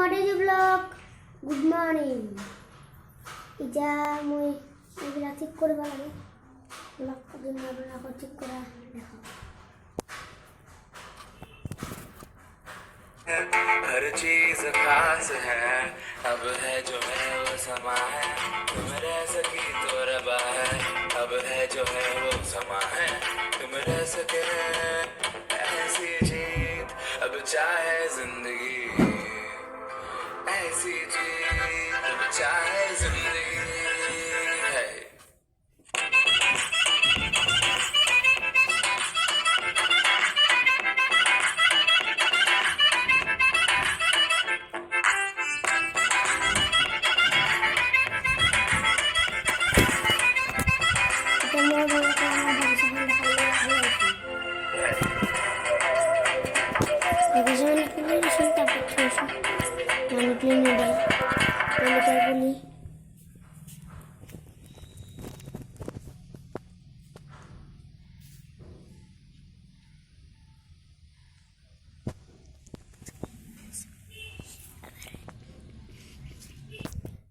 Modern vlog. Good morning. Ija moi এগুলা ঠিক করব লাগে ব্লগ জন্য আপনারা ঠিক করা দেখো हर चीज खास है अब है जो है वो समा है तुम रह सकी तो रबा है अब है जो है वो समा है तुम रह सके ऐसी जीत अब चाहे जिंदगी ऐसी जीत अब चाहे जिंदगी है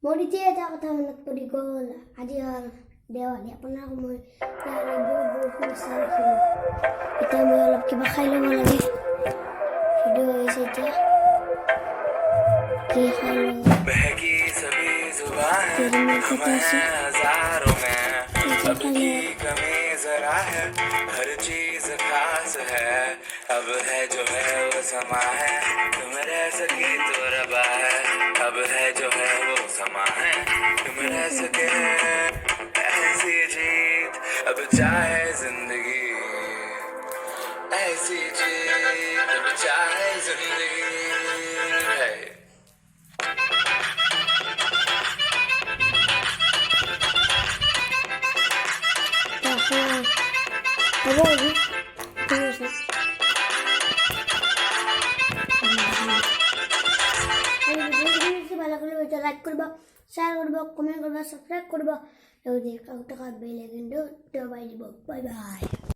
মৰিতে এটা কথা মনত পৰি গ'ল আজি হ'ল দেৱালী আপোনাৰ মই বহুত সমস্যা ৰাখিলোঁ এতিয়া মই অলপ কিবা খাই ল'ব লাগে ভিডিঅ' হৈছে এতিয়া কি খাই ল'ম बहकी सभी जुबान हजारों में अब की कमी जरा है हर चीज खास है अब है जो है वो समा है तुम रह सके तो रबा है अब है जो है वो समा है तुम रह सके ऐसी जीत अब चाहे जिंदगी ऐसी जीत अब चाहे जिंदगी है লাইক করব শেয়ার করব কমেন্ট করব সাবস্ক্রাইব করব বেল আইকনটা বাই দিব বাই বাই